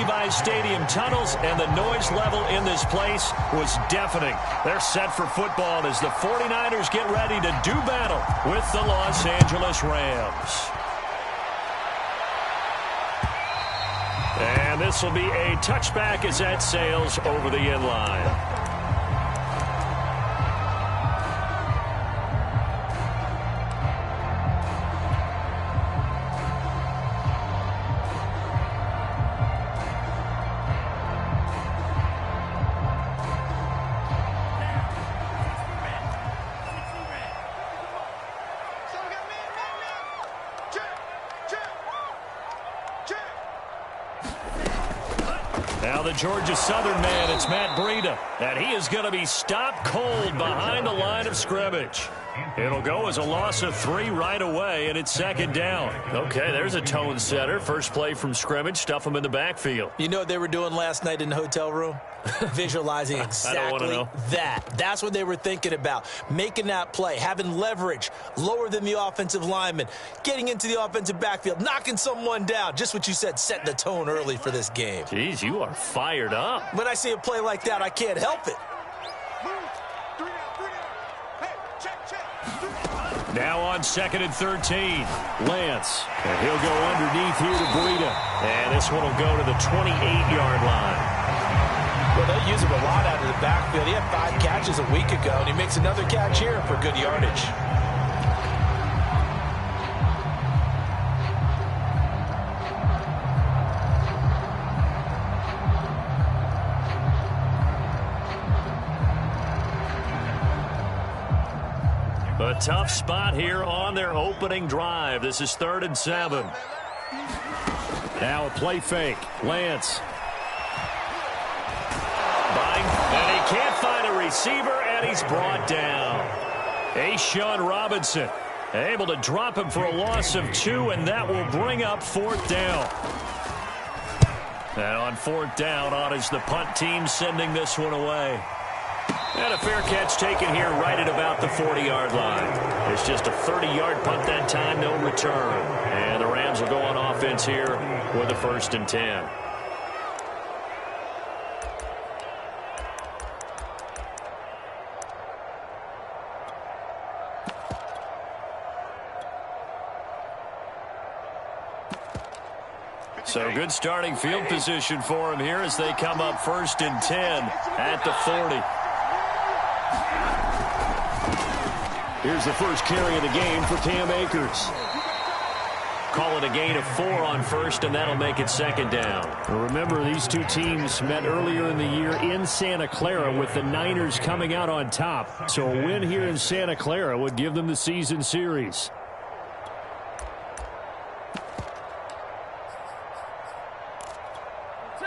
Levi's Stadium tunnels, and the noise level in this place was deafening. They're set for football as the 49ers get ready to do battle with the Los Angeles Rams. And this will be a touchback as that sails over the end line. Now the Georgia Southern man, it's Matt Breida, and he is going to be stopped cold behind the line of scrimmage. It'll go as a loss of 3 right away, and it's second down. Okay, there's a tone setter. First play from scrimmage, stuff him in the backfield. You know what they were doing last night in the hotel room? Visualizing exactly that. That's what they were thinking about. Making that play, having leverage, lower than the offensive lineman, getting into the offensive backfield, knocking someone down. Just what you said, set the tone early for this game. Jeez, you are fired up. When I see a play like that, I can't help it. Now on 2nd and 13, Lance. And he'll go underneath here to Breida. And this one will go to the 28-yard line. Well, they use him a lot out of the backfield. He had 5 catches a week ago, and he makes another catch here for good yardage. A tough spot here on their opening drive. This is 3rd and 7. Now a play fake. Lance. And he can't find a receiver, and he's brought down. A'Shawn Robinson able to drop him for a loss of 2, and that will bring up 4th down. And on 4th down, on is the punt team sending this one away. And a fair catch taken here right at about the 40-yard line. It's just a 30-yard punt that time, no return. And the Rams will go on offense here with a 1st and 10. So good starting field position for him here as they come up 1st and 10 at the 40. Here's the first carry of the game for Cam Akers. Call it a gain of 4 on 1st, and that'll make it 2nd down. Remember, these two teams met earlier in the year in Santa Clara with the Niners coming out on top. So a win here in Santa Clara would give them the season series.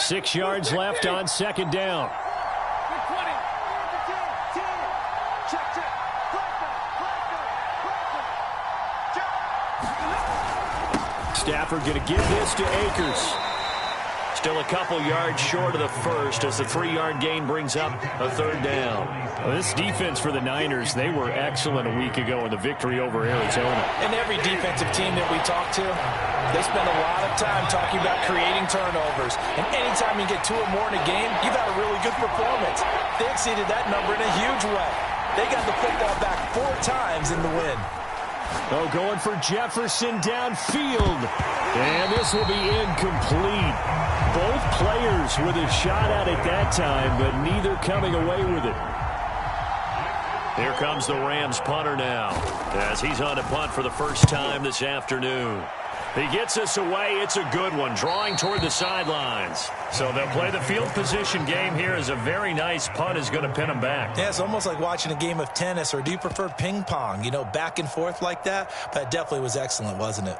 Six yards left on 2nd down. Stafford going to give this to Akers. Still a couple yards short of the first as the 3-yard gain brings up a 3rd down. Well, this defense for the Niners, they were excellent a week ago in the victory over Arizona. And every defensive team that we talk to, they spend a lot of time talking about creating turnovers. And anytime you get 2 or more in a game, you've had a really good performance. They exceeded that number in a huge way. They got the football back 4 times in the win. Oh, going for Jefferson downfield. And this will be incomplete. Both players with a shot at it that time, but neither coming away with it. Here comes the Rams punter now as he's on to punt for the first time this afternoon. He gets us away. It's a good one, drawing toward the sidelines. So they'll play the field position game here as a very nice punt is going to pin them back. Yeah, it's almost like watching a game of tennis, or do you prefer ping pong? You know, back and forth like that? But it definitely was excellent, wasn't it?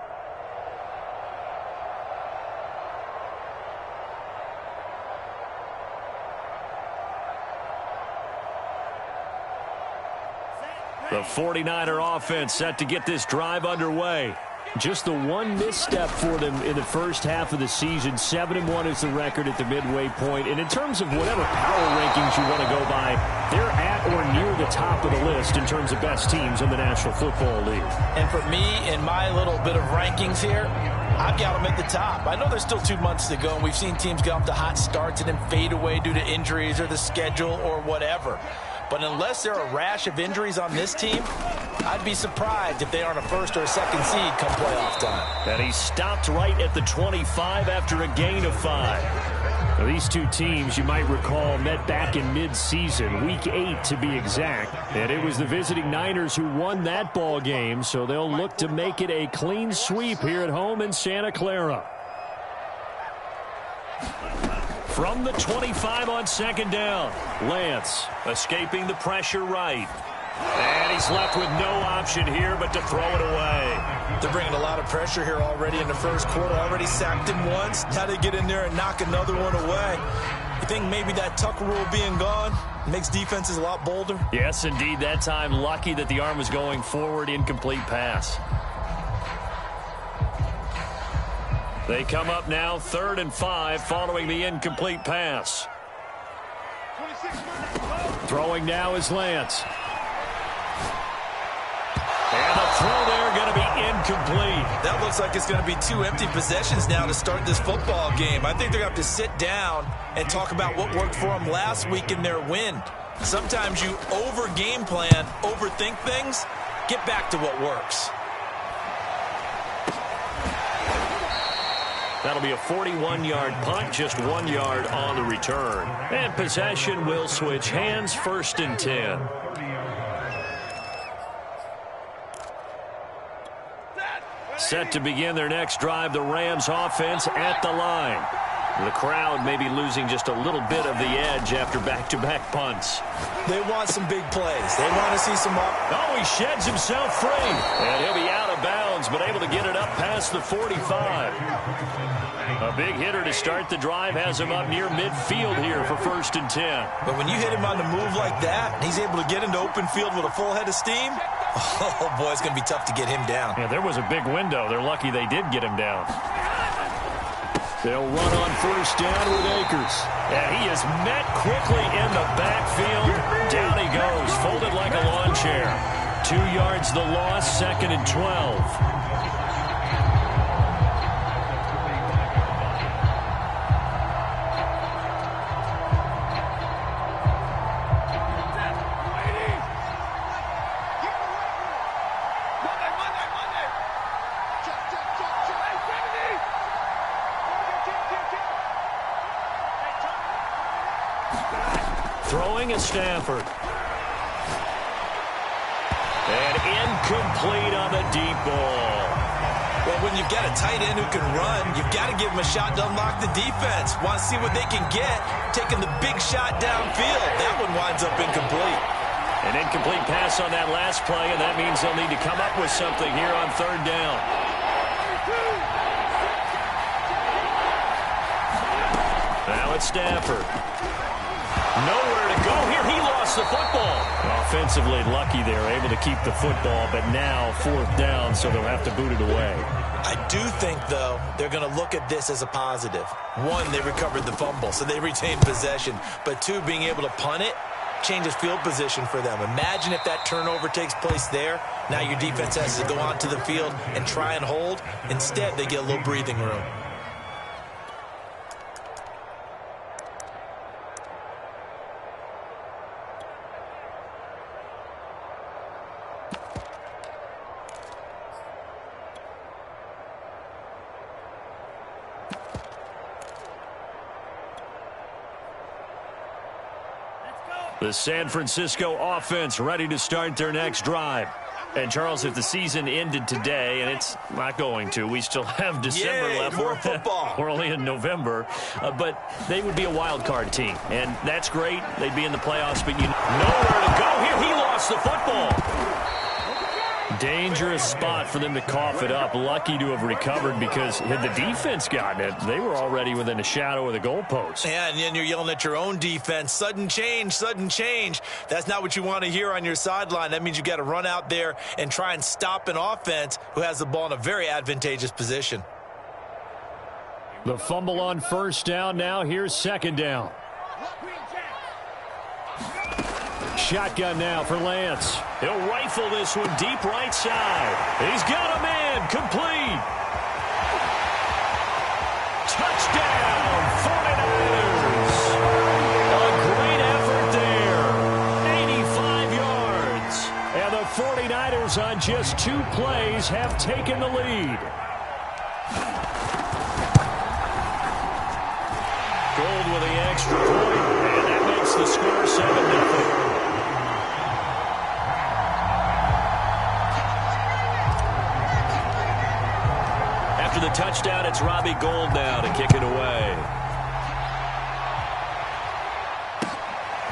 The 49er offense set to get this drive underway. Just the one misstep for them in the first half of the season. 7-1 is the record at the midway point. And in terms of whatever power rankings you want to go by, they're at or near the top of the list in terms of best teams in the National Football League. And for me, in my little bit of rankings here, I've got them at the top. I know there's still 2 months to go, and we've seen teams get off to hot starts and then fade away due to injuries or the schedule or whatever. But unless there are a rash of injuries on this team, I'd be surprised if they aren't a first or a second seed come playoff time. And he stopped right at the 25 after a gain of 5. Now, these two teams, you might recall, met back in mid-season, Week 8 to be exact. And it was the visiting Niners who won that ball game, so they'll look to make it a clean sweep here at home in Santa Clara. From the 25 on second down, Lance escaping the pressure right. And he's left with no option here but to throw it away. They're bringing a lot of pressure here already in the first quarter. Already sacked him once. Now they get in there and knock another one away. You think maybe that Tucker rule being gone makes defenses a lot bolder? Yes, indeed. That time, lucky that the arm was going forward. Incomplete pass. They come up now 3rd and 5 following the incomplete pass. Throwing now is Lance. And the throw there going to be incomplete. That looks like it's going to be 2 empty possessions now to start this football game. I think they're going to have to sit down and talk about what worked for them last week in their win. Sometimes you over-game plan, overthink things, get back to what works. That'll be a 41-yard punt, just 1 yard on the return. And possession will switch hands, 1st and 10. Set to begin their next drive, the Rams offense at the line. The crowd may be losing just a little bit of the edge after back-to-back punts. They want some big plays. They want to see some up. Oh, he sheds himself free. And he'll be out of bounds, but able to get it up past the 45. A big hitter to start the drive has him up near midfield here for 1st and 10. But when you hit him on the move like that, he's able to get into open field with a full head of steam, oh, boy, it's going to be tough to get him down. Yeah, there was a big window. They're lucky they did get him down. They'll run on 1st down with Akers. And he is met quickly in the backfield. Down he goes, folded like a lawn chair. 2 yards the loss, 2nd and 12. Throwing is Stafford. And incomplete on the deep ball. Well, when you've got a tight end who can run, you've got to give him a shot to unlock the defense. Want to see what they can get, taking the big shot downfield. That one winds up incomplete. An incomplete pass on that last play, and that means they'll need to come up with something here on 3rd down. Now it's Stafford. Nowhere to go here. He lost the football. Offensively lucky they're able to keep the football, but now 4th down, so they'll have to boot it away. I do think, though, they're going to look at this as a positive. 1, they recovered the fumble, so they retained possession. But 2, being able to punt it changes field position for them. Imagine if that turnover takes place there. Now your defense has to go onto the field and try and hold. Instead, they get a little breathing room. The San Francisco offense ready to start their next drive. And, Charles, if the season ended today, and it's not going to, we still have December left. More football. We're only in November. But they would be a wild card team. And that's great. They'd be in the playoffs, but nowhere to go here. He lost the football. Dangerous spot for them to cough it up. Lucky to have recovered because had the defense gotten it, they were already within a shadow of the goalpost. Yeah, and then you're yelling at your own defense. Sudden change, sudden change. That's not what you want to hear on your sideline. That means you've got to run out there and try and stop an offense who has the ball in a very advantageous position. The fumble on 1st down. Now here's 2nd down. Shotgun now for Lance. He'll rifle this one deep right side. He's got a man complete. Rams on just 2 plays have taken the lead. Gould with the extra point, and that makes the score 7-0. After the touchdown, it's Robbie Gould now to kick it away.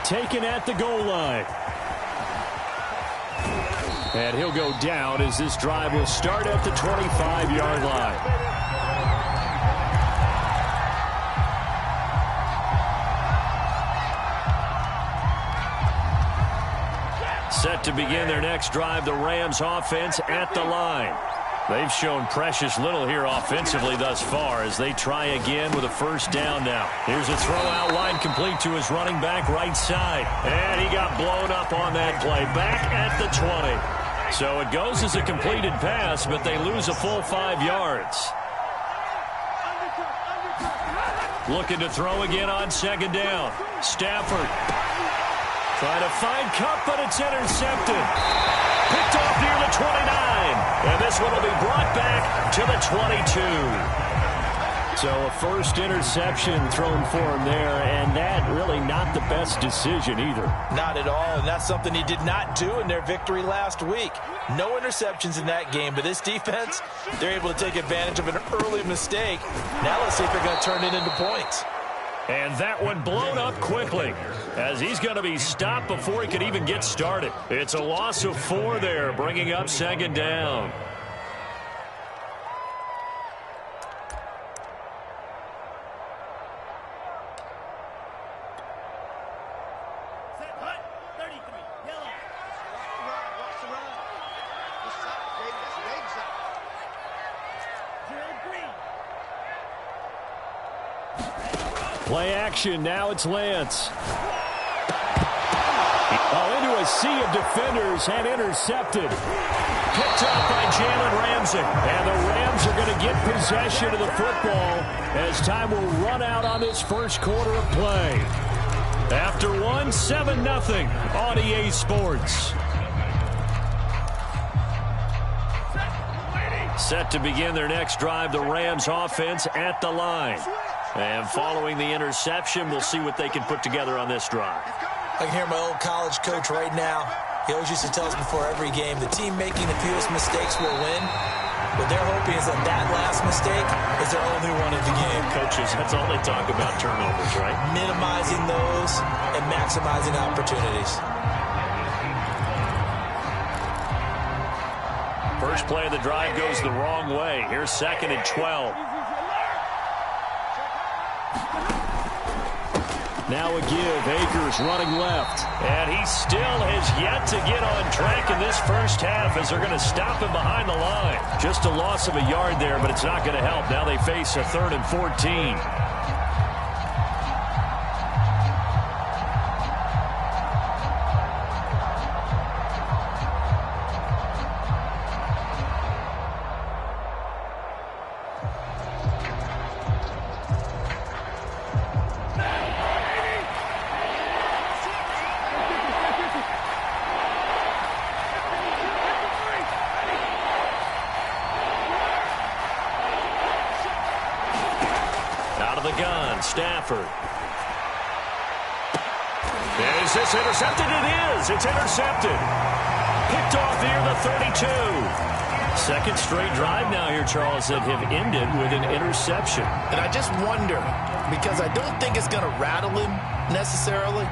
Taken at the goal line. And he'll go down as this drive will start at the 25-yard line. Set to begin their next drive, the Rams offense at the line. They've shown precious little here offensively thus far as they try again with a first down now. Here's a throw out line complete to his running back right side. And he got blown up on that play. Back at the 20. So it goes as a completed pass, but they lose a full 5 yards. Looking to throw again on second down. Stafford trying to find Kupp, but it's intercepted. Picked off near the 29. And this one will be brought back to the 22. So a first interception thrown for him there, and that really not the best decision either. Not at all, and that's something he did not do in their victory last week. No interceptions in that game, but this defense, they're able to take advantage of an early mistake. Now let's see if they're going to turn it into points. And that one blown up quickly as he's going to be stopped before he could even get started. It's a loss of 4 there, bringing up second down. Play action. Now it's Lance. Into a sea of defenders and intercepted. Picked off by Jalen Ramsey. And the Rams are going to get possession of the football as time will run out on this first quarter of play. After 7-0 on EA Sports. Set to begin their next drive, the Rams offense at the line. And following the interception, we'll see what they can put together on this drive. I can hear my old college coach right now. He always used to tell us before every game, the team making the fewest mistakes will win. What they're hoping is that last mistake is their only one of the game. Coaches, that's all they talk about, turnovers, right? Minimizing those and maximizing opportunities. First play of the drive goes the wrong way. Here's 2nd and 12. Now a give. Akers running left. And he still has yet to get on track in this first half as they're going to stop him behind the line. Just a loss of a yard there, but it's not going to help. Now they face a 3rd and 14. Stafford. Is this intercepted? It is. It's intercepted. Picked off near the 32. Second straight drive now here, Charles, that have ended with an interception. And I just wonder, because I don't think it's going to rattle him necessarily,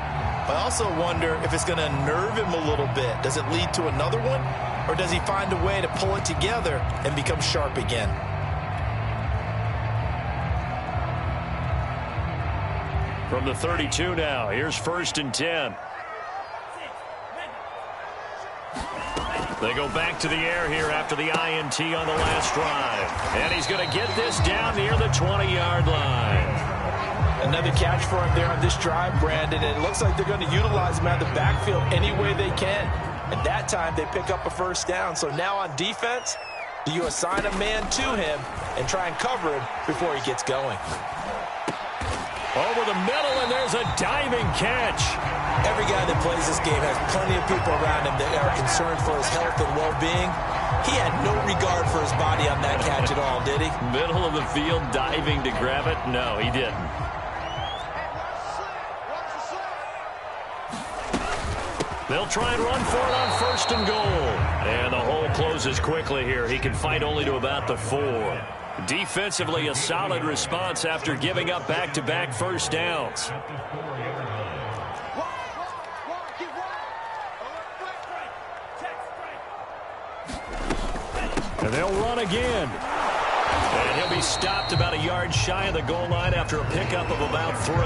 but I also wonder if it's going to nerve him a little bit. Does it lead to another one? Or does he find a way to pull it together and become sharp again? From the 32 now, here's 1st and 10. They go back to the air here after the INT on the last drive. And he's going to get this down near the 20-yard line. Another catch for him there on this drive, Brandon. And it looks like they're going to utilize him out of the backfield any way they can. And that time they pick up a first down. So now on defense, do you assign a man to him and try and cover him before he gets going? Over the middle, and there's a diving catch. Every guy that plays this game has plenty of people around him that are concerned for his health and well-being. He had no regard for his body on that catch at all, did he? Middle of the field, diving to grab it? No, he didn't. They'll try and run for it on 1st and goal. And the hole closes quickly here. He can fight only to about the 4. Defensively, a solid response after giving up back-to-back first downs. And they'll run again. And he'll be stopped about a yard shy of the goal line after a pickup of about 3.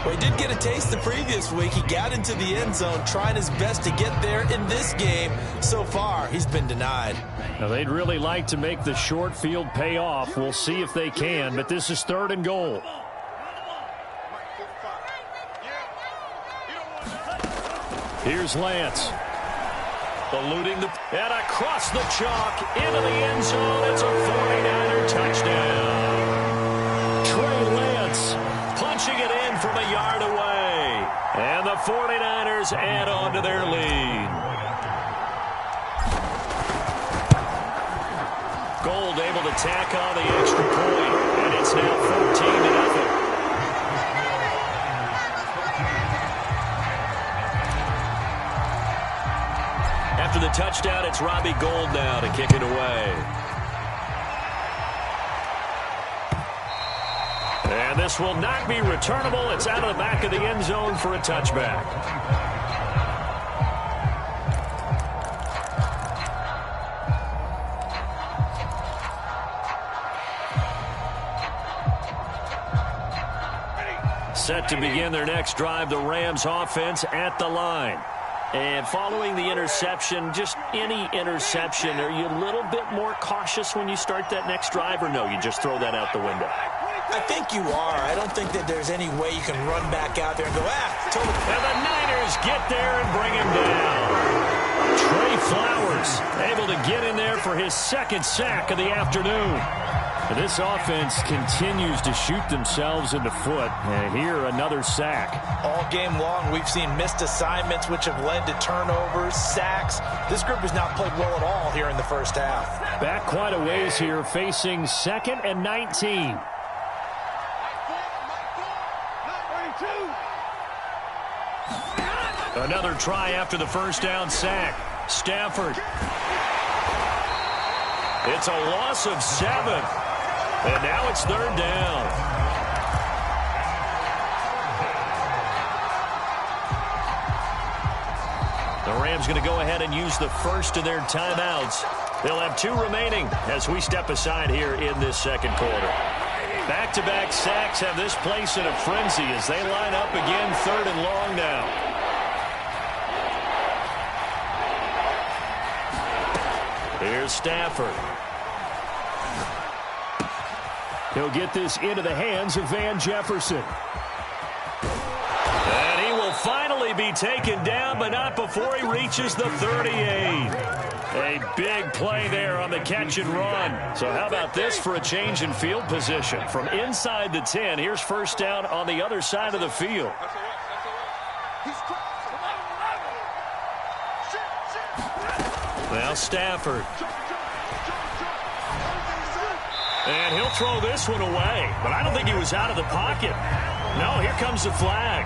Well, he did get a taste the previous week. He got into the end zone, trying his best to get there in this game. So far, he's been denied. Now, they'd really like to make the short field pay off. We'll see if they can, but this is 3rd and goal. Here's Lance. Eluding the... And across the chalk, into the end zone. It's a 49er touchdown. Trey Lance punching it in from a yard away. And the 49ers add on to their lead. Gold able to tack on the extra point. And it's now 14-0. After the touchdown, it's Robbie Gould now to kick it away. And this will not be returnable. It's out of the back of the end zone for a touchback. Set to begin their next drive, the Rams offense at the line. And following the interception, just any interception, are you a little bit more cautious when you start that next drive, or no, you just throw that out the window? I think you are. I don't think that there's any way you can run back out there and go, totally. And the Niners get there and bring him down. Trey Flowers able to get in there for his 2nd sack of the afternoon. This offense continues to shoot themselves in the foot. And here, another sack. All game long, we've seen missed assignments, which have led to turnovers, sacks. This group has not played well at all here in the first half. Back quite a ways here, facing 2nd and 19. Another try after the first down sack. Stafford. It's a loss of 7. And now it's 3rd down. The Rams going to go ahead and use the first of their timeouts. They'll have 2 remaining as we step aside here in this 2nd quarter. Back-to-back sacks have this place in a frenzy as they line up again 3rd and long now. Here's Stafford. He'll get this into the hands of Van Jefferson. And he will finally be taken down, but not before he reaches the 38. A big play there on the catch and run. So how about this for a change in field position? From inside the 10, here's 1st down on the other side of the field. Now Stafford. And he'll throw this one away. But I don't think he was out of the pocket. No, here comes the flag.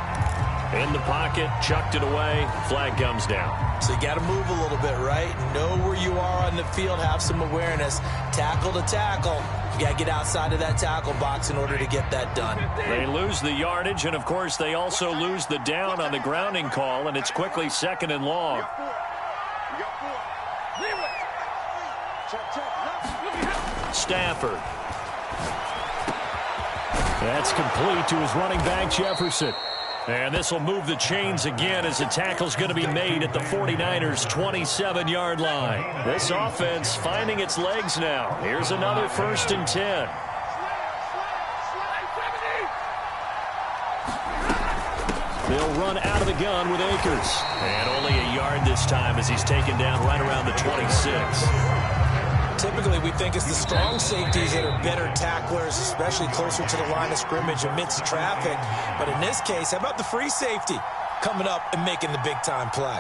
In the pocket, chucked it away. Flag comes down. So you got to move a little bit, right? Know where you are on the field. Have some awareness. Tackle to tackle. You got to get outside of that tackle box in order to get that done. They lose the yardage, and, of course, they also lose the down on the grounding call, and it's quickly 2nd and long. Stafford. That's complete to his running back, Jefferson. And this will move the chains again as the tackle's going to be made at the 49ers' 27-yard line. This offense finding its legs now. Here's another 1st and 10. They'll run out of the gun with Akers. And only a yard this time as he's taken down right around the 26. Typically, we think it's the strong safeties that are better tacklers, especially closer to the line of scrimmage amidst traffic. But in this case, how about the free safety coming up and making the big-time play?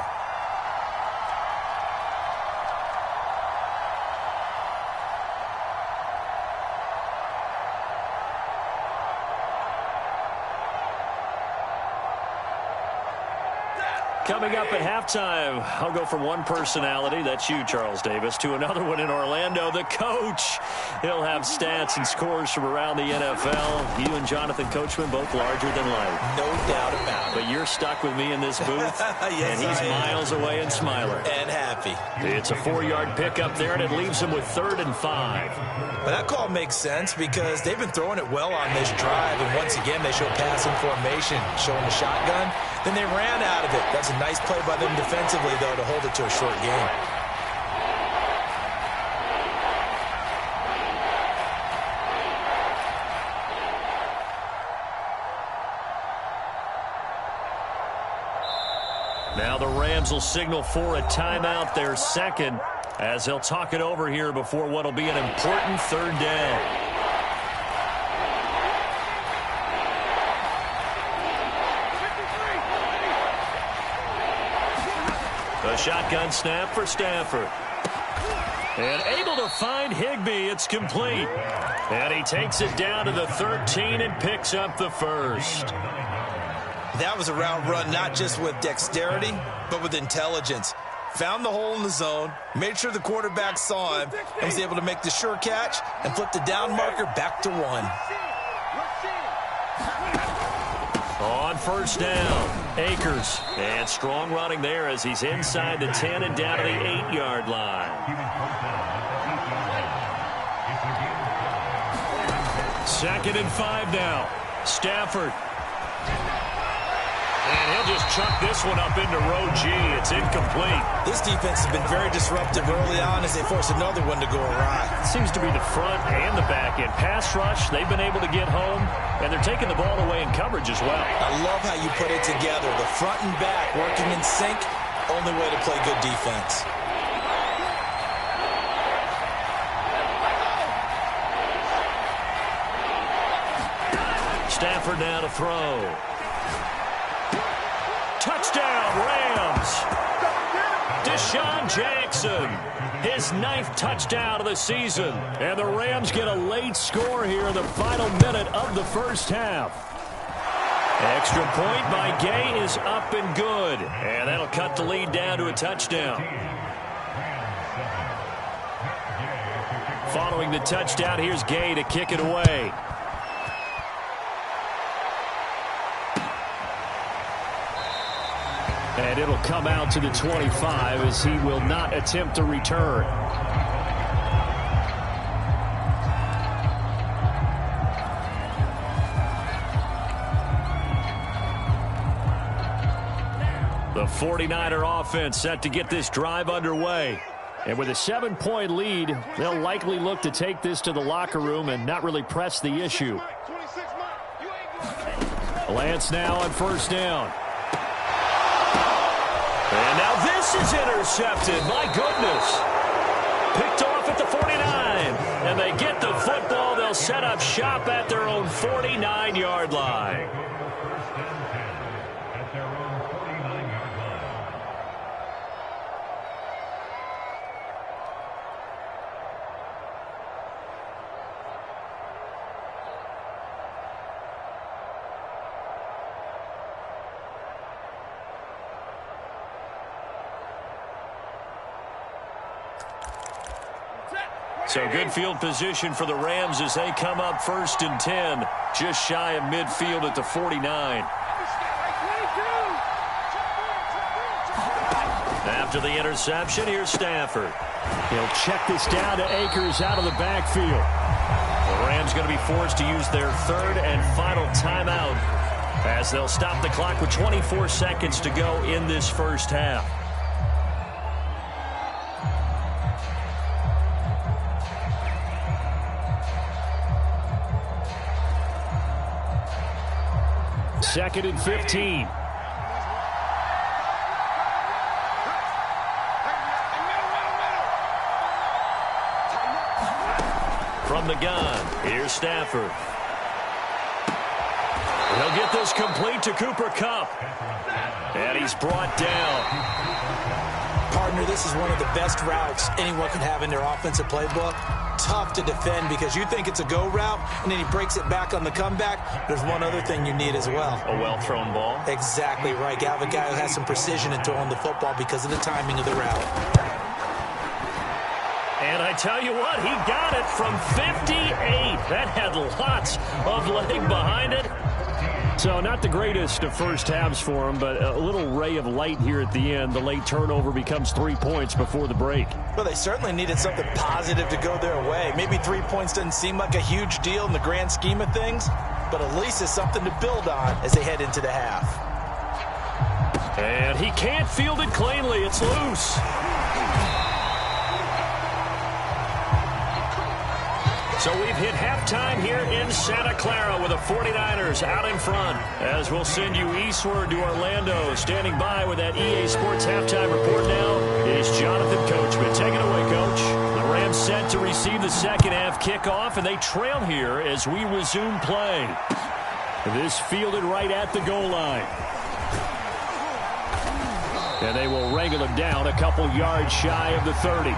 Coming up at halftime, I'll go from one personality, that's you, Charles Davis, to another one in Orlando, the coach. He'll have stats and scores from around the NFL. You and Jonathan Coachman, both larger than life. No doubt about it. But you're stuck with me in this booth, yes, and he's miles away and smiling. And happy. It's a 4-yard pickup there, and it leaves him with 3rd and 5. But that call makes sense because they've been throwing it well on this drive, and once again, they show passing formation, showing the shotgun. Then they ran out of it. That's a nice play by them defensively, though, to hold it to a short game. Now the Rams will signal for a timeout, their second, as they'll talk it over here before what will be an important 3rd down. A shotgun snap for Stafford. And able to find Higbee. It's complete. And he takes it down to the 13 and picks up the 1st. That was a route run not just with dexterity, but with intelligence. Found the hole in the zone, made sure the quarterback saw him, and was able to make the sure catch and flip the down marker back to 1. On 1st down, Akers. And strong running there as he's inside the 10 and down to the 8-yard line. 2nd and 5 now. Stafford. And he'll just chuck this one up into row G. It's incomplete. This defense has been very disruptive early on as they force another one to go awry. It seems to be the front and the back end. Pass rush, they've been able to get home, and they're taking the ball away in coverage as well. I love how you put it together. The front and back working in sync, only way to play good defense. Stafford now to throw. Touchdown, Rams. Deshaun Jackson, his 9th touchdown of the season. And the Rams get a late score here in the final minute of the 1st half. Extra point by Gay is up and good. And that'll cut the lead down to a touchdown. Following the touchdown, here's Gay to kick it away. And it'll come out to the 25 as he will not attempt to return. The 49er offense set to get this drive underway. And with a 7-point lead, they'll likely look to take this to the locker room and not really press the issue. Lance now on 1st down. And now this is intercepted. My goodness. Picked off at the 49. And they get the football. They'll set up shop at their own 49-yard line. So good field position for the Rams as they come up 1st and 10, just shy of midfield at the 49. After the interception, here's Stafford. He'll check this down to Akers out of the backfield. The Rams going to be forced to use their 3rd and final timeout as they'll stop the clock with 24 seconds to go in this 1st half. Second and 15. from the gun. Here's Stafford. He'll get this complete to Cooper Kupp. And he's brought down. Partner, this is one of the best routes anyone could have in their offensive playbook. Tough to defend because you think it's a go route, and then he breaks it back on the comeback. There's one other thing you need as well. A well-thrown ball. Exactly right. You have a guy who has some precision in throwing the football because of the timing of the route. And I tell you what, he got it from 58. That had lots of leg behind it. So not the greatest of first halves for him, but a little ray of light here at the end. The late turnover becomes 3 points before the break. Well, they certainly needed something positive to go their way. Maybe 3 points doesn't seem like a huge deal in the grand scheme of things, but at least it's something to build on as they head into the half. And he can't field it cleanly. It's loose. So we've hit halftime here in Santa Clara with the 49ers out in front. As we'll send you eastward to Orlando. Standing by with that EA Sports halftime report now is Jonathan Coachman. Take it away, Coach. The Rams set to receive the second half kickoff, and they trail here as we resume play. This fielded right at the goal line. And they will wrangle it down a couple yards shy of the 30.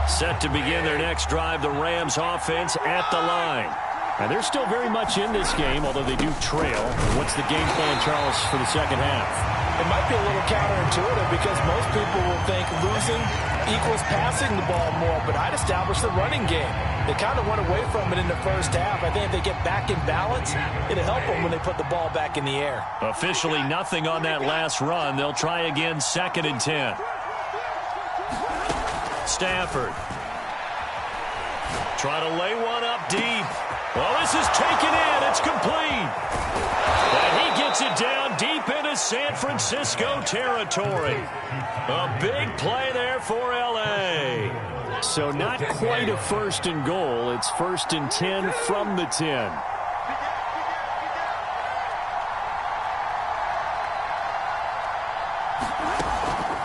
Set to begin their next drive, the Rams offense at the line. And they're still very much in this game, although they do trail. What's the game plan, Charles, for the second half? It might be a little counterintuitive because most people will think losing equals passing the ball more, but I'd establish the running game. They kind of went away from it in the first half. I think if they get back in balance, it'll help them when they put the ball back in the air. Officially nothing on that last run. They'll try again, 2nd and 10. Stafford. Try to lay one up deep. Well, this is taken in. It's complete. And he gets it down deep into San Francisco territory. A big play there for L.A. So not quite a 1st and goal. It's 1st and 10 from the 10.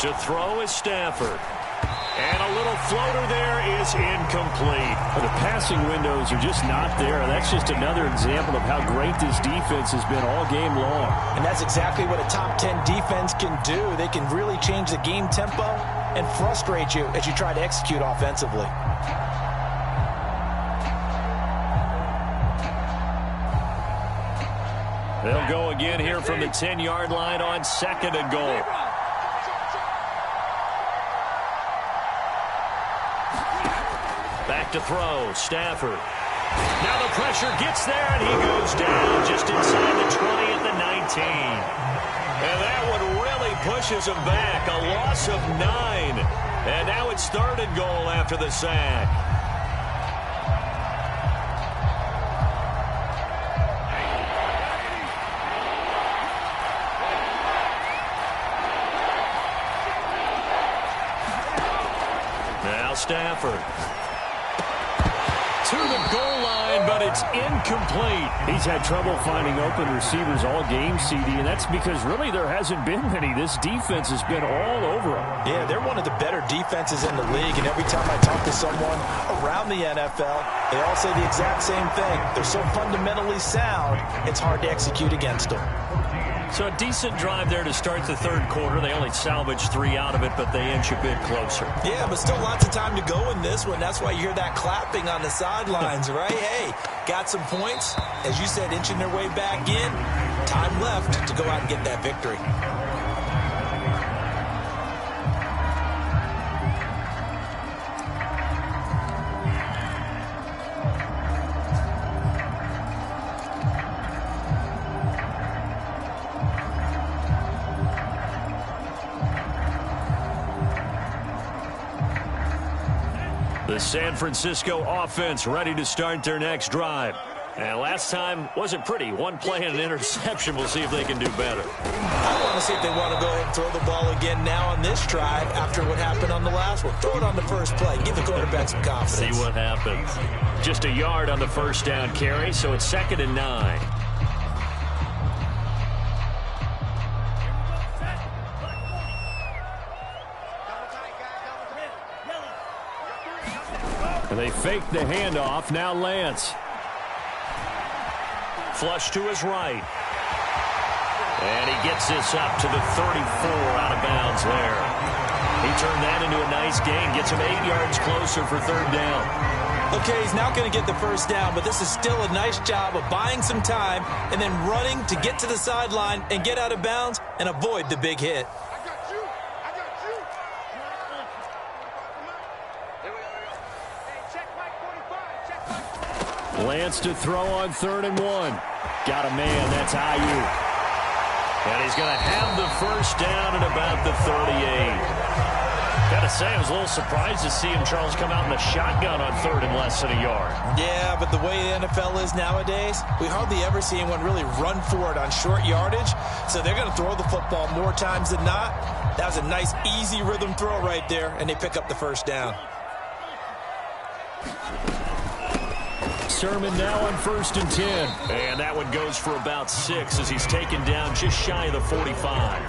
To throw is Stafford. And a little floater there is incomplete. The passing windows are just not there. That's just another example of how great this defense has been all game long. And that's exactly what a top 10 defense can do. They can really change the game tempo and frustrate you as you try to execute offensively. They'll go again here from the 10-yard line on 2nd and goal. Back to throw, Stafford. Now the pressure gets there, and he goes down just inside the 20 at the 19. And that one really pushes him back. A loss of 9. And now it's 3rd and goal after the sack. Now Stafford. To the goal line, but it's incomplete. He's had trouble finding open receivers all game, CD, and that's because really there hasn't been many. This defense has been all over him. Yeah, they're one of the better defenses in the league, and every time I talk to someone around the NFL, they all say the exact same thing. They're so fundamentally sound, it's hard to execute against them. So a decent drive there to start the 3rd quarter. They only salvaged 3 out of it, but they inch a bit closer. Yeah, but still lots of time to go in this one. That's why you hear that clapping on the sidelines, right? Hey, got some points. As you said, inching their way back in. Time left to go out and get that victory. The San Francisco offense ready to start their next drive. And last time wasn't pretty. One play and an interception. We'll see if they can do better. I want to see if they want to go ahead and throw the ball again now on this drive after what happened on the last one. Throw it on the first play. Give the quarterback some confidence. See what happens. Just a yard on the 1st down carry, so it's 2nd and 9. And they fake the handoff. Now Lance. Flush to his right. And he gets this up to the 34 out of bounds there. He turned that into a nice gain. Gets him 8 yards closer for third down. Okay, he's not going to get the first down, but this is still a nice job of buying some time and then running to get to the sideline and get out of bounds and avoid the big hit. Lance to throw on 3rd and 1. Got a man. That's Ayuk. And he's going to have the first down at about the 38. Got to say, I was a little surprised to see him, Charles, come out in the shotgun on 3rd and less than a yard. Yeah, but the way the NFL is nowadays, we hardly ever see anyone really run for it on short yardage. So they're going to throw the football more times than not. That was a nice, easy rhythm throw right there, and they pick up the first down. Sermon now on 1st and 10. And that one goes for about 6 as he's taken down just shy of the 45.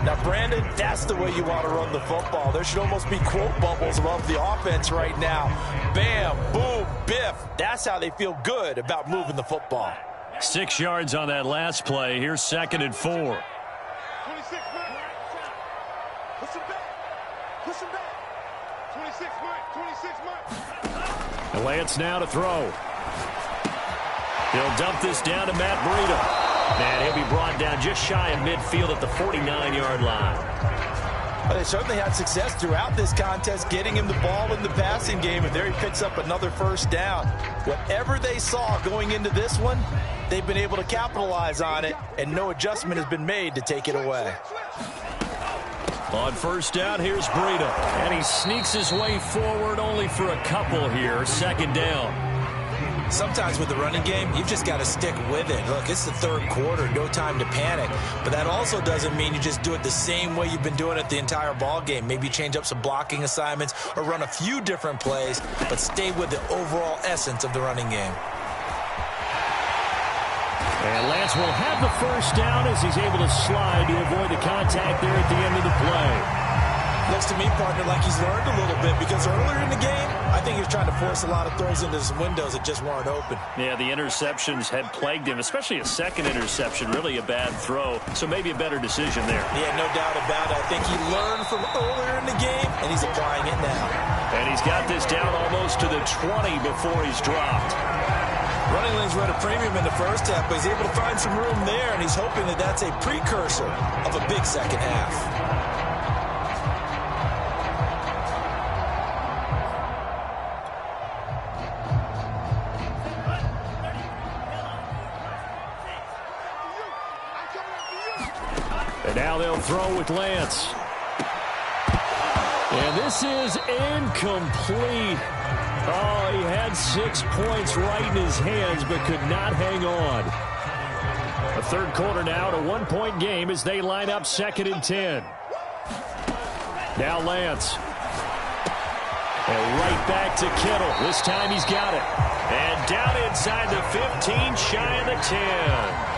Now, Brandon, that's the way you want to run the football. There should almost be quote bubbles above the offense right now. Bam, boom, biff. That's how they feel good about moving the football. 6 yards on that last play. Here's 2nd and 4. 26 Mike. Push him back. Push him back. 26 Mike. 26 Mike. And Lance now to throw. He'll dump this down to Matt Breida. And he'll be brought down just shy of midfield at the 49-yard line. Well, they certainly had success throughout this contest getting him the ball in the passing game, and there he picks up another first down. Whatever they saw going into this one, they've been able to capitalize on it, and no adjustment has been made to take it away. On 1st down, here's Breida. And he sneaks his way forward only for a couple here. 2nd down. Sometimes with the running game, you've just got to stick with it. Look, it's the 3rd quarter, no time to panic. But that also doesn't mean you just do it the same way you've been doing it the entire ball game. Maybe change up some blocking assignments or run a few different plays, but stay with the overall essence of the running game. And Lance will have the first down as he's able to slide to avoid the contact there at the end of the play. Looks to me, partner, like he's learned a little bit because earlier in the game, I think he was trying to force a lot of throws into some windows that just weren't open. Yeah, the interceptions had plagued him, especially a second interception, really a bad throw. So maybe a better decision there. Yeah, no doubt about it. I think he learned from earlier in the game, and he's applying it now. And he's got this down almost to the 20 before he's dropped. Running lanes were at a premium in the first half, but he's able to find some room there, and he's hoping that that's a precursor of a big second half. And now they'll throw with Lance. And this is incomplete. Oh, he had 6 points right in his hands, but could not hang on. The 3rd quarter now, a 1-point game as they line up 2nd and 10. Now Lance. And right back to Kittle. This time he's got it. And down inside the 15, shy of the 10.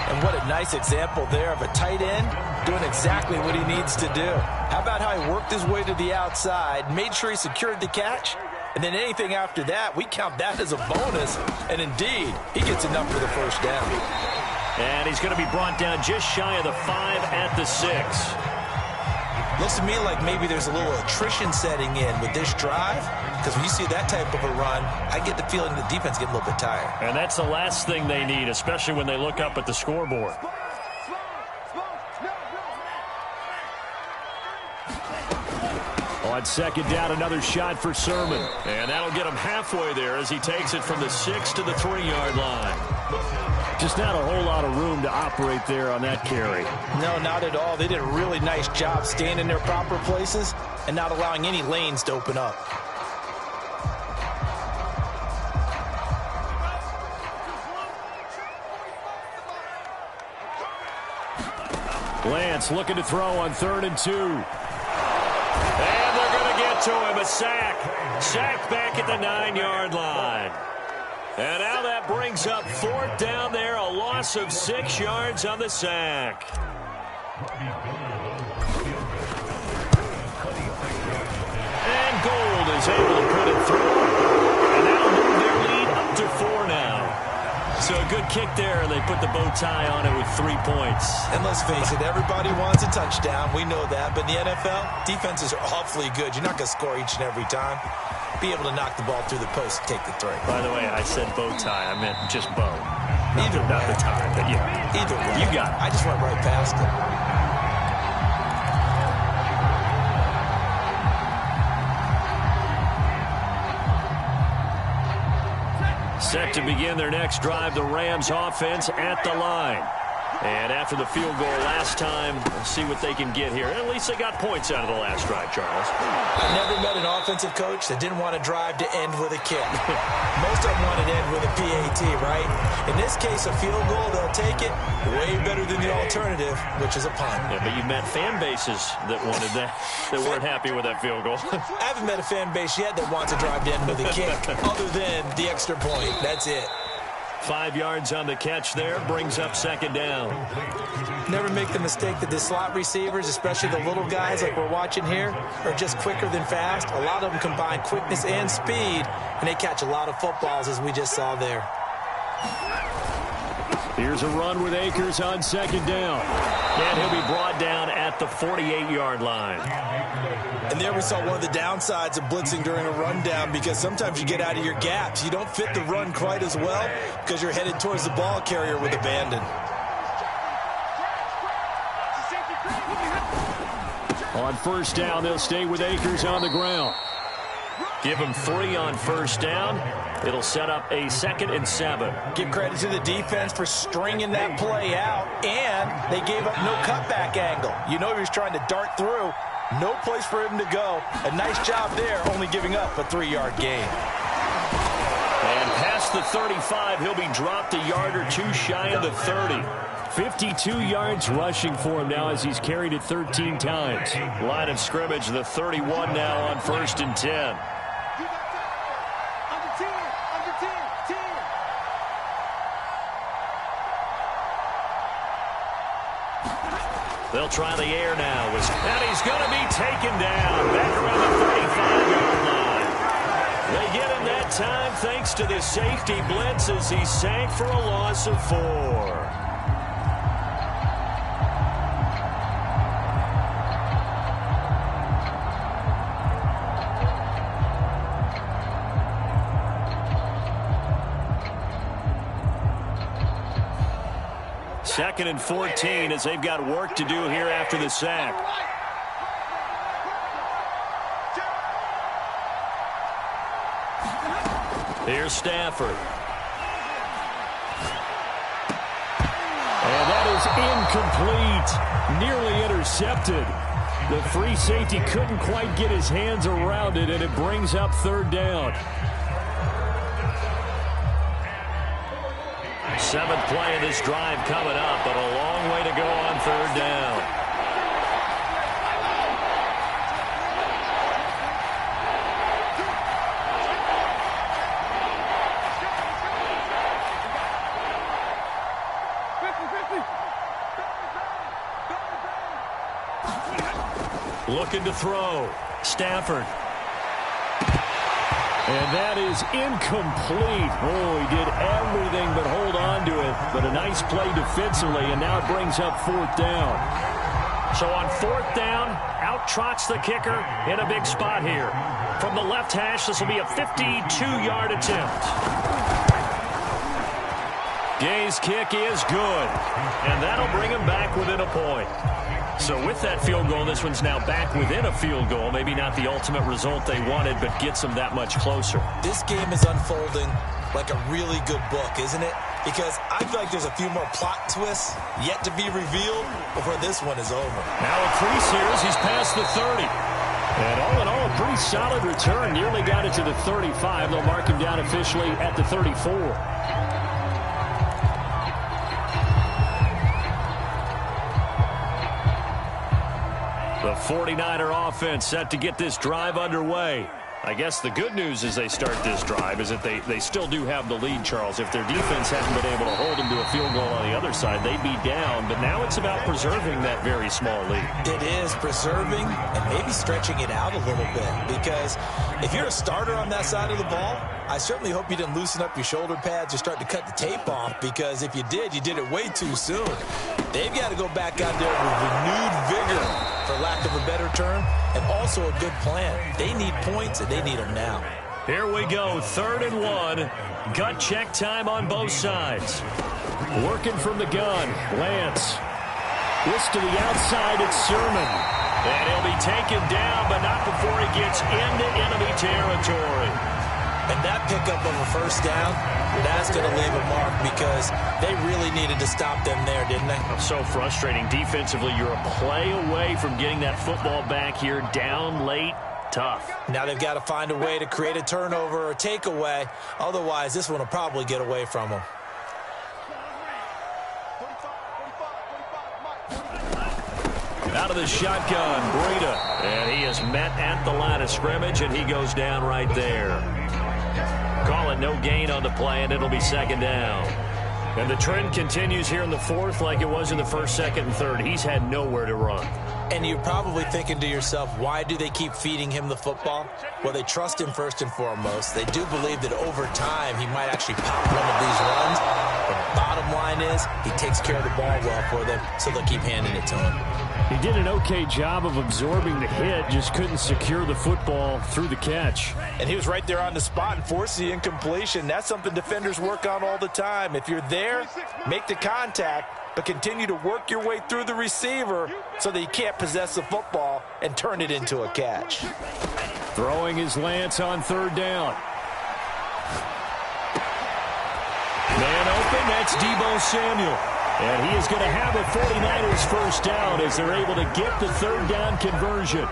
And what a nice example there of a tight end doing exactly what he needs to do. How about how he worked his way to the outside, made sure he secured the catch, and then anything after that, we count that as a bonus. And indeed, he gets enough for the first down. And he's going to be brought down just shy of the 5 at the 6. Looks to me like maybe there's a little attrition setting in with this drive, because when you see that type of a run, I get the feeling the defense getting a little bit tired. And that's the last thing they need, especially when they look up at the scoreboard. On 2nd down, another shot for Sermon. And that'll get him halfway there as he takes it from the 6 to the 3-yard line. Just not a whole lot of room to operate there on that carry. No, not at all. They did a really nice job staying in their proper places and not allowing any lanes to open up. Lance looking to throw on 3rd and 2. And they're going to get to him. A sack. Sack back at the 9-yard line. And now that brings up 4th down there. A loss of 6 yards on the sack. And Gould is able to put it So a good kick there, and they put the bow tie on it with 3 points. And let's face it, everybody wants a touchdown. We know that. But in the NFL, defenses are awfully good. You're not going to score each and every time. Be able to knock the ball through the post and take the three. By the way, I said bow tie. I meant just bow. Either way. Not the tie, but yeah. Either way. You got it. I just went right past it. Set to begin their next drive, the Rams offense at the line. And after the field goal last time, we'll see what they can get here. At least they got points out of the last drive, Charles. I've never met an offensive coach that didn't want to drive to end with a kick. Most of them want to end with a PAT, right? In this case, a field goal, they'll take it. Way better than the alternative, which is a punt. Yeah, but you met fan bases that wanted that, that weren't happy with that field goal. I haven't met a fan base yet that wants to drive to end with a kick, other than the extra point. That's it. 5 yards on the catch there, brings up second down. Never make the mistake that the slot receivers, especially the little guys like we're watching here, are just quicker than fast. A lot of them combine quickness and speed, and they catch a lot of footballs, as we just saw there. Here's a run with Akers on second down. And he'll be brought down at the 48-yard line. And there we saw one of the downsides of blitzing during a rundown, because sometimes you get out of your gaps. You don't fit the run quite as well because you're headed towards the ball carrier with abandon. On first down, they'll stay with Akers on the ground. Give him 3 on first down. It'll set up a 2nd and 7. Give credit to the defense for stringing that play out, and they gave up no cutback angle. You know he was trying to dart through. No place for him to go. A nice job there, only giving up a 3-yard gain. And past the 35, he'll be dropped a yard or 2 shy of the 30. 52 yards rushing for him now as he's carried it 13 times. Line of scrimmage, the 31 now on 1st and 10. They'll try the air now. And he's going to be taken down back around the 35-yard line. They get him that time thanks to the safety blitz as he sank for a loss of 4. Second and 14 as they've got work to do here after the sack. Here's Stafford. And that is incomplete. Nearly intercepted. The free safety couldn't quite get his hands around it, and it brings up 3rd down. 7th play of this drive coming up, but a long way to go on 3rd down. Looking to throw. Stafford. And that is incomplete. Oh, he did everything but hold on to it. But a nice play defensively, and now it brings up 4th down. So on 4th down, out trots the kicker in a big spot here. From the left hash, this will be a 52-yard attempt. Gay's kick is good, and that'll bring him back within a point. So with that field goal, this one's now back within a field goal. Maybe not the ultimate result they wanted, but gets them that much closer. This game is unfolding like a really good book, isn't it? Because I feel like there's a few more plot twists yet to be revealed before this one is over. Now a crease here as he's past the 30. And all in all, a pretty solid return. Nearly got it to the 35. They'll mark him down officially at the 34. The 49er offense set to get this drive underway. I guess the good news as they start this drive is that they still do have the lead, Charles. If their defense hadn't been able to hold them to a field goal on the other side, they'd be down. But now it's about preserving that very small lead. It is preserving and maybe stretching it out a little bit. Because if you're a starter on that side of the ball, I certainly hope you didn't loosen up your shoulder pads or start to cut the tape off. Because if you did it way too soon. They've got to go back out there with renewed vigor, for lack of a better term, and also a good plan. They need points, and they need them now. Here we go, 3rd and 1. Gut check time on both sides. Working from the gun, Lance. This to the outside, it's Sermon. And he'll be taken down, but not before he gets into enemy territory. And that pickup of a first down, that's going to leave a mark because they really needed to stop them there, didn't they? So frustrating. Defensively, you're a play away from getting that football back here, down late. Tough. Now they've got to find a way to create a turnover or takeaway. Otherwise, this one will probably get away from them. Out of the shotgun, Breida. And he is met at the line of scrimmage, and he goes down right there. Call it no gain on the play, and it'll be 2nd down. And the trend continues here in the 4th like it was in the 1st, 2nd, and 3rd. He's had nowhere to run. And you're probably thinking to yourself, why do they keep feeding him the football? Well, they trust him first and foremost. They do believe that over time he might actually pop one of these runs. But bottom line is he takes care of the ball well for them, so they'll keep handing it to him. He did an okay job of absorbing the hit, just couldn't secure the football through the catch. And he was right there on the spot and forced the incompletion. That's something defenders work on all the time. If you're there, make the contact, but continue to work your way through the receiver so that you can't possess the football and turn it into a catch. Throwing his Lance on 3rd down. Man open, that's Deebo Samuel. And he is going to have a 49ers first down as they're able to get the 3rd down conversion.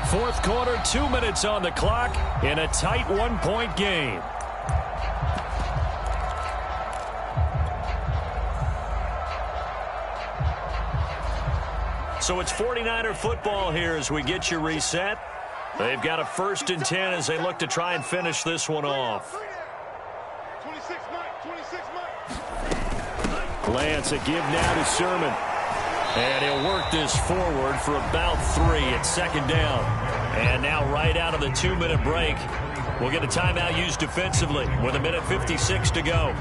4th quarter, 2 minutes on the clock in a tight 1-point game. So it's 49er football here as we get you reset. They've got a 1st and 10 as they look to try and finish this one off. Lance, a give now to Sermon. And he'll work this forward for about 3 at 2nd down. And now right out of the 2-minute break, we'll get a timeout used defensively with 1:56 to go.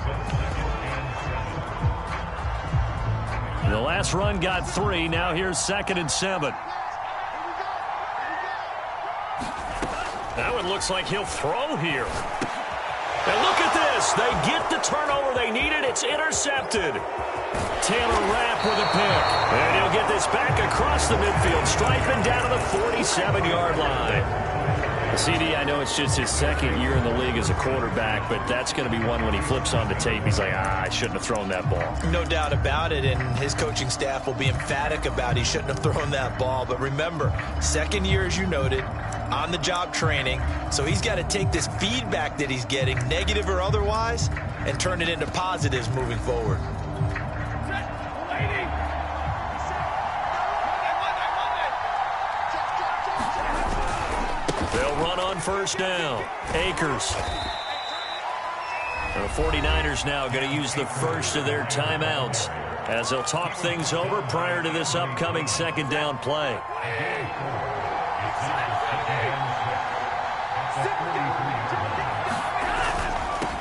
The last run got 3. Now here's 2nd and 7. Now it looks like he'll throw here. And look at this. They get the turnover they needed. It's intercepted. Taylor Rapp with a pick. And he'll get this back across the midfield, striping down to the 47-yard line. CD, I know it's just his 2nd year in the league as a quarterback, but that's going to be one when he flips on the tape, he's like, I shouldn't have thrown that ball. No doubt about it, and his coaching staff will be emphatic about he shouldn't have thrown that ball. But remember, 2nd year, as you noted, on-the-job training, so he's got to take this feedback that he's getting, negative or otherwise, and turn it into positives moving forward. They'll run on 1st down. Akers. The 49ers now going to use the first of their timeouts as they'll talk things over prior to this upcoming 2nd down play.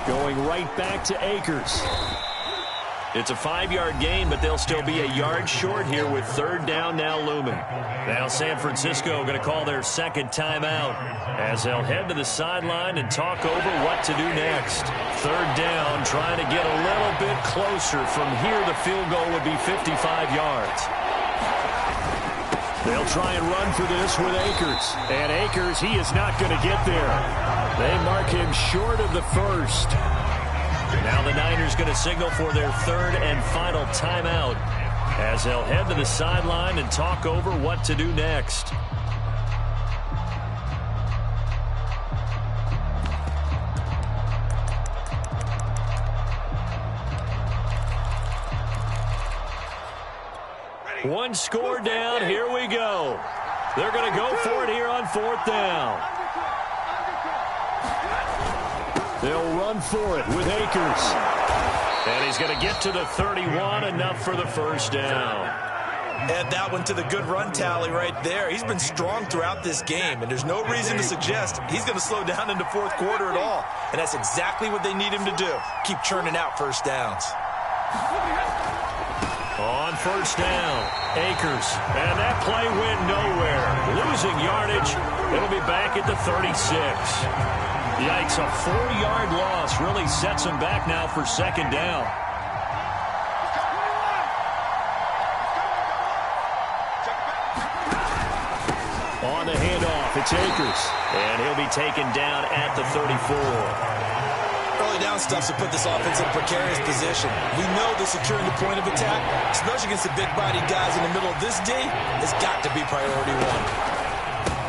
Going right back to Akers. It's a 5-yard gain, but they'll still be a yard short here with 3rd down now looming. Now San Francisco going to call their 2nd timeout as they'll head to the sideline and talk over what to do next. 3rd down, trying to get a little bit closer. From here, the field goal would be 55 yards. They'll try and run for this with Akers. And Akers, he is not going to get there. They mark him short of the 1st. Now the Niners going to signal for their 3rd and final timeout as they'll head to the sideline and talk over what to do next. One score down. Here we go. They're going to go for it here on fourth down. They'll run for it with Akers. And he's going to get to the 31, enough for the first down. Add that one to the good run tally right there. He's been strong throughout this game, and there's no reason to suggest he's going to slow down in the fourth quarter at all. And that's exactly what they need him to do. Keep churning out first downs. On first down, Akers. And that play went nowhere. Losing yardage. It'll be back at the 36. Yikes, a 4-yard loss really sets him back now for second down. On the handoff, it's Akers. And he'll be taken down at the 34. Early down stuff to put this offense in a precarious position. We know that securing the point of attack, especially against the big-bodied guys in the middle of this D, has got to be priority one.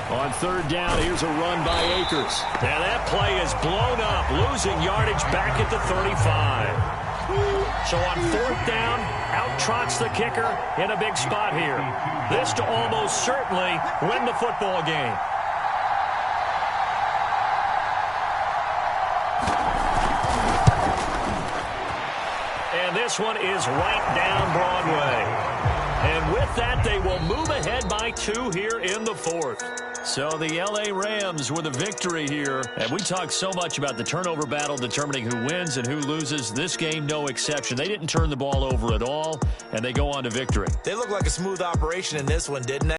On third down, here's a run by Akers. And that play is blown up, losing yardage back at the 35. So on fourth down, out trots the kicker in a big spot here. This to almost certainly win the football game. And this one is right down Broadway. And with that, they will move ahead by 2 here in the fourth. So the L.A. Rams with a victory here. And we talk so much about the turnover battle determining who wins and who loses. This game, no exception. They didn't turn the ball over at all, and they go on to victory. They look like a smooth operation in this one, didn't they?